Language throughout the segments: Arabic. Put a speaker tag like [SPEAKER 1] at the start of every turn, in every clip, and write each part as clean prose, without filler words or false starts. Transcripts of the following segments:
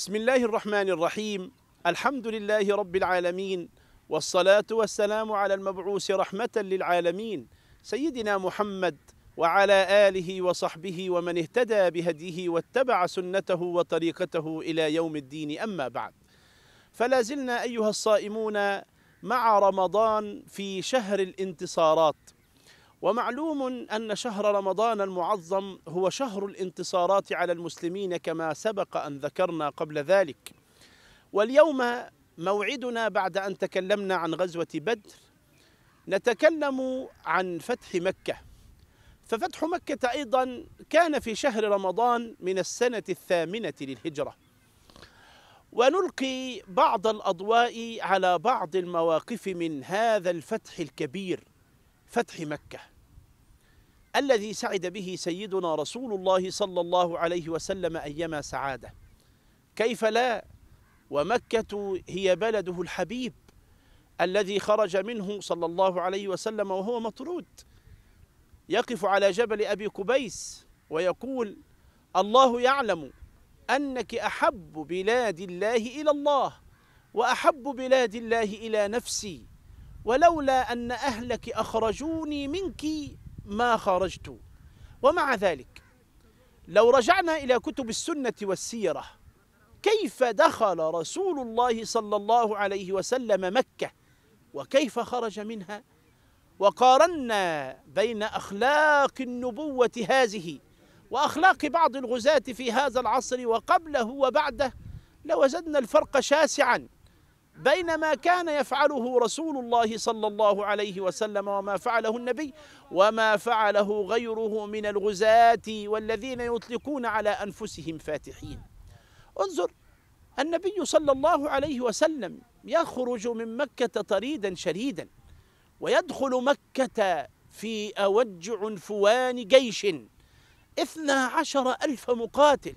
[SPEAKER 1] بسم الله الرحمن الرحيم. الحمد لله رب العالمين، والصلاة والسلام على المبعوث رحمة للعالمين سيدنا محمد وعلى آله وصحبه ومن اهتدى بهديه واتبع سنته وطريقته إلى يوم الدين. أما بعد، فلا زلنا أيها الصائمون مع رمضان في شهر الانتصارات، ومعلوم أن شهر رمضان المعظم هو شهر الانتصارات على المسلمين كما سبق أن ذكرنا قبل ذلك. واليوم موعدنا بعد أن تكلمنا عن غزوة بدر نتكلم عن فتح مكة. ففتح مكة أيضا كان في شهر رمضان من السنة 8 للهجرة، ونلقي بعض الأضواء على بعض المواقف من هذا الفتح الكبير، فتح مكة الذي سعد به سيدنا رسول الله صلى الله عليه وسلم أيما سعادة. كيف لا، ومكة هي بلده الحبيب الذي خرج منه صلى الله عليه وسلم وهو مطرود، يقف على جبل أبي قبيس ويقول: الله يعلم أنك أحب بلاد الله إلى الله، وأحب بلاد الله إلى نفسي، ولولا أن أهلك أخرجوني منك ما خرجت. ومع ذلك لو رجعنا إلى كتب السنة والسيرة، كيف دخل رسول الله صلى الله عليه وسلم مكة وكيف خرج منها، وقارنا بين أخلاق النبوة هذه وأخلاق بعض الغزاة في هذا العصر وقبله وبعده، لوجدنا الفرق شاسعا بين ما كان يفعله رسول الله صلى الله عليه وسلم وما فعله النبي وما فعله غيره من الغزاة والذين يطلقون على أنفسهم فاتحين. انظر، النبي صلى الله عليه وسلم يخرج من مكة طريدا شريدا، ويدخل مكة في أوج عنفوان جيش 12,000 مقاتل،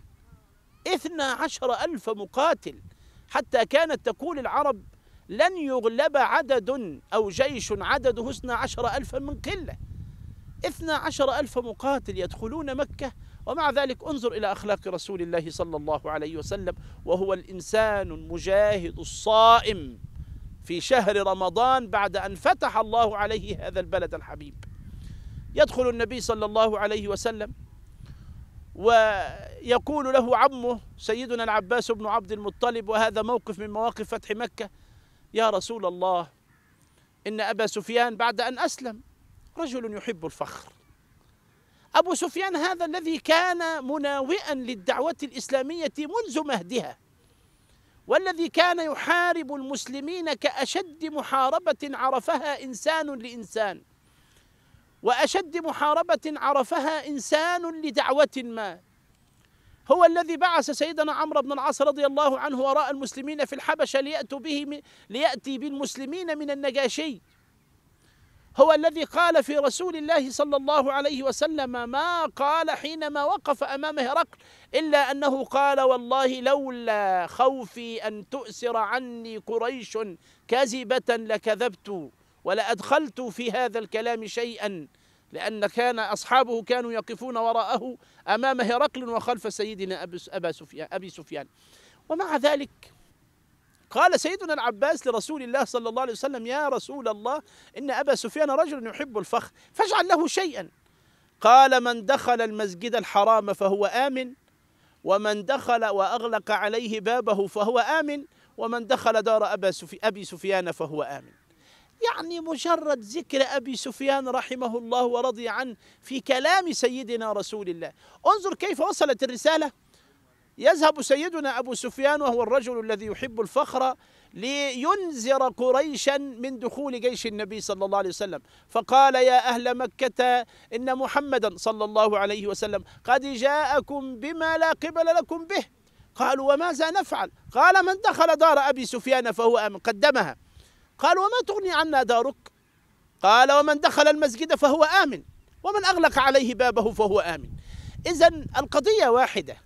[SPEAKER 1] 12,000 مقاتل، حتى كانت تقول العرب: لن يغلب عدد أو جيش عدده 12,000 من قلة. 12,000 مقاتل يدخلون مكة، ومع ذلك انظر إلى أخلاق رسول الله صلى الله عليه وسلم، وهو الإنسان المجاهد الصائم في شهر رمضان بعد أن فتح الله عليه هذا البلد الحبيب. يدخل النبي صلى الله عليه وسلم ويقول له عمه سيدنا العباس بن عبد المطلب، وهذا موقف من مواقف فتح مكة: يا رسول الله، إن أبا سفيان بعد أن أسلم رجل يحب الفخر. أبو سفيان هذا الذي كان مناوئا للدعوة الإسلامية منذ مهدها، والذي كان يحارب المسلمين كأشد محاربة عرفها إنسان لإنسان، وأشد محاربة عرفها إنسان لدعوة ما، هو الذي بعث سيدنا عمرو بن العاص رضي الله عنه وراء المسلمين في الحبشة ليأتي بالمسلمين من النجاشي. هو الذي قال في رسول الله صلى الله عليه وسلم ما قال حينما وقف أمام هرقل، إلا أنه قال: والله لولا خوفي أن تؤسر عني قريش كذبة لكذبت ولأدخلت في هذا الكلام شيئا، لأن كان أصحابه كانوا يقفون وراءه أمام هرقل وخلف سيدنا أبي سفيان. ومع ذلك قال سيدنا العباس لرسول الله صلى الله عليه وسلم: يا رسول الله، إن أبا سفيان رجل يحب الفخر، فاجعل له شيئا. قال: من دخل المسجد الحرام فهو آمن، ومن دخل وأغلق عليه بابه فهو آمن، ومن دخل دار أبي سفيان فهو آمن. يعني مجرد ذكر أبي سفيان رحمه الله ورضي عنه في كلام سيدنا رسول الله. انظر كيف وصلت الرسالة. يذهب سيدنا أبو سفيان وهو الرجل الذي يحب الفخر لينذر قريشا من دخول جيش النبي صلى الله عليه وسلم، فقال: يا أهل مكة، إن محمدا صلى الله عليه وسلم قد جاءكم بما لا قبل لكم به. قالوا: وماذا نفعل؟ قال: من دخل دار أبي سفيان فهو آمن. قدمها. قال: وما تغني عنا دارك؟ قال: ومن دخل المسجد فهو آمن، ومن أغلق عليه بابه فهو آمن. إذن القضية واحدة،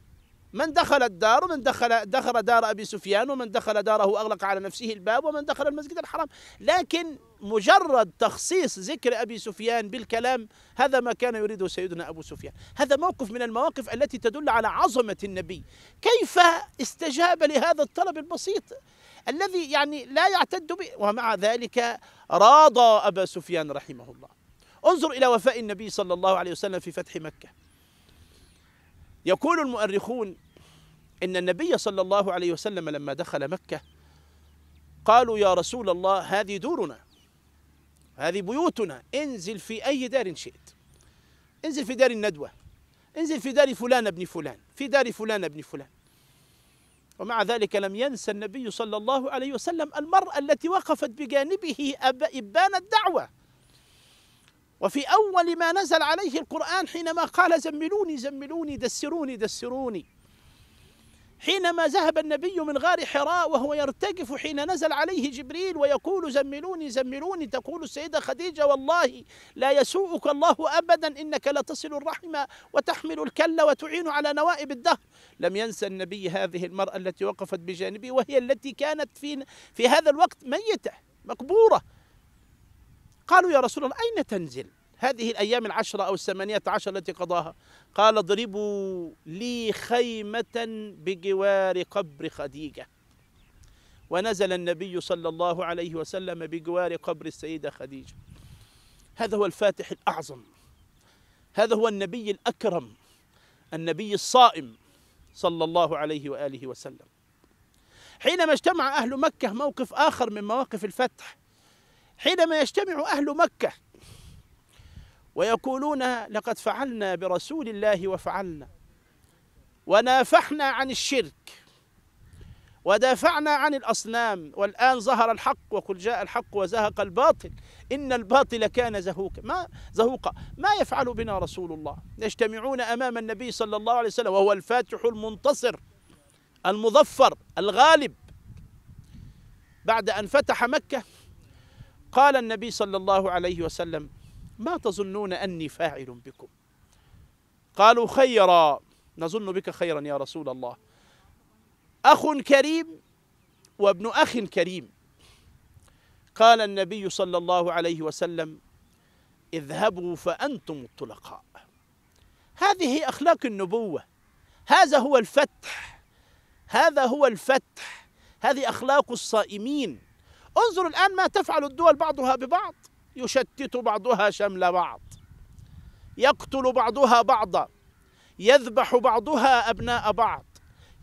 [SPEAKER 1] من دخل الدار، ومن دخل دار أبي سفيان، ومن دخل داره أغلق على نفسه الباب، ومن دخل المسجد الحرام. لكن مجرد تخصيص ذكر أبي سفيان بالكلام هذا ما كان يريده سيدنا أبو سفيان. هذا موقف من المواقف التي تدل على عظمة النبي، كيف استجاب لهذا الطلب البسيط الذي يعني لا يعتد به، ومع ذلك راضى أبا سفيان رحمه الله. انظر إلى وفاء النبي صلى الله عليه وسلم في فتح مكة. يقول المؤرخون إن النبي صلى الله عليه وسلم لما دخل مكة قالوا يا رسول الله هذه دورنا، هذه بيوتنا، انزل في أي دار شئت، انزل في دار الندوة، انزل في دار فلان ابن فلان، في دار فلان ابن فلان. ومع ذلك لم ينسى النبي صلى الله عليه وسلم المرأة التي وقفت بجانبه إبان الدعوة. وفي أول ما نزل عليه القرآن حينما قال زملوني زملوني دسروني دسروني، حينما ذهب النبي من غار حراء وهو يرتجف حين نزل عليه جبريل ويقول زملوني زملوني، تقول السيدة خديجة والله لا يسوءك الله أبدا إنك لتصل الرحم وتحمل الكل وتعين على نوائب الدهر. لم ينسى النبي هذه المرأة التي وقفت بجانبه، وهي التي كانت في هذا الوقت ميتة مقبورة. قالوا يا رسول الله أين تنزل هذه الأيام العشرة أو 18 التي قضاها؟ قال اضربوا لي خيمة بجوار قبر خديجة. ونزل النبي صلى الله عليه وسلم بجوار قبر السيدة خديجة. هذا هو الفاتح الأعظم، هذا هو النبي الأكرم، النبي الصائم صلى الله عليه وآله وسلم. حينما اجتمع أهل مكة، موقف آخر من مواقف الفتح، حينما يجتمع أهل مكة ويقولون لقد فعلنا برسول الله وفعلنا، ونافحنا عن الشرك ودافعنا عن الأصنام، والآن ظهر الحق وقل جاء الحق وزهق الباطل إن الباطل كان زهوقا. ما يفعل بنا رسول الله؟ يجتمعون أمام النبي صلى الله عليه وسلم وهو الفاتح المنتصر المظفر الغالب. بعد أن فتح مكة قال النبي صلى الله عليه وسلم ما تظنون أني فاعل بكم؟ قالوا خيرا، نظن بك خيرا يا رسول الله، أخ كريم وابن أخ كريم. قال النبي صلى الله عليه وسلم اذهبوا فأنتم الطلقاء. هذه أخلاق النبوة، هذا هو الفتح، هذا هو الفتح، هذه أخلاق الصائمين. انظر الآن ما تفعل الدول بعضها ببعض، يشتت بعضها شمل بعض، يقتل بعضها بعضا، يذبح بعضها أبناء بعض،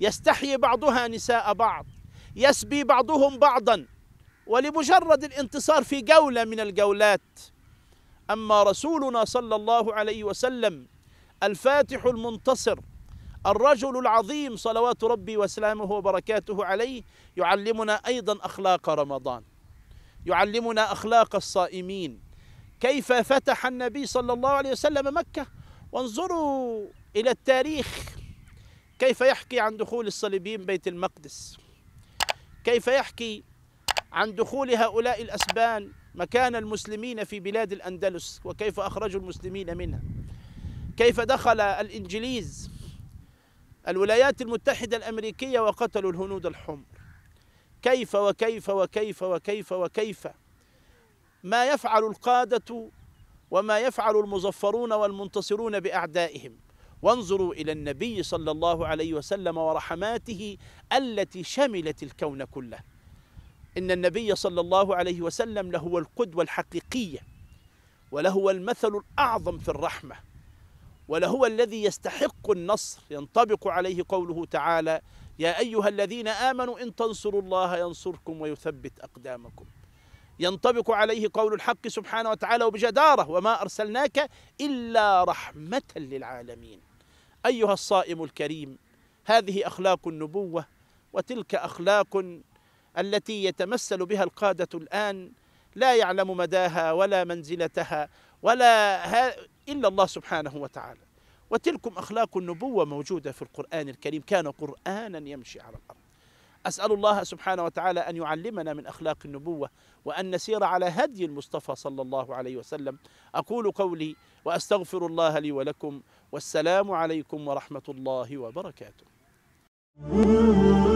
[SPEAKER 1] يستحيي بعضها نساء بعض، يسبي بعضهم بعضا، ولمجرد الانتصار في جولة من الجولات. أما رسولنا صلى الله عليه وسلم الفاتح المنتصر الرجل العظيم صلوات ربي وسلامه وبركاته عليه يعلمنا أيضا أخلاق رمضان، يعلمنا أخلاق الصائمين، كيف فتح النبي صلى الله عليه وسلم مكة. وانظروا إلى التاريخ كيف يحكي عن دخول الصليبيين بيت المقدس، كيف يحكي عن دخول هؤلاء الأسبان مكان المسلمين في بلاد الأندلس، وكيف أخرجوا المسلمين منها، كيف دخل الإنجليز الولايات المتحدة الأمريكية وقتلوا الهنود الحمر، كيف وكيف وكيف وكيف وكيف ما يفعل القادة وما يفعل المظفرون والمنتصرون بأعدائهم. وانظروا إلى النبي صلى الله عليه وسلم ورحماته التي شملت الكون كله. إن النبي صلى الله عليه وسلم لهو القدوة الحقيقية، ولهو المثل الأعظم في الرحمة، ولهو الذي يستحق النصر. ينطبق عليه قوله تعالى يا أيها الذين آمنوا إن تنصروا الله ينصركم ويثبت أقدامكم. ينطبق عليه قول الحق سبحانه وتعالى وبجدارة وما أرسلناك إلا رحمة للعالمين. أيها الصائم الكريم، هذه أخلاق النبوة، وتلك أخلاق التي يتمثل بها القادة الآن، لا يعلم مداها ولا منزلتها إلا الله سبحانه وتعالى. وتلكم أخلاق النبوة موجودة في القرآن الكريم، كان قرآنا يمشي على الأرض. أسأل الله سبحانه وتعالى أن يعلمنا من أخلاق النبوة، وأن نسير على هدي المصطفى صلى الله عليه وسلم. أقول قولي وأستغفر الله لي ولكم، والسلام عليكم ورحمة الله وبركاته.
[SPEAKER 2] الله.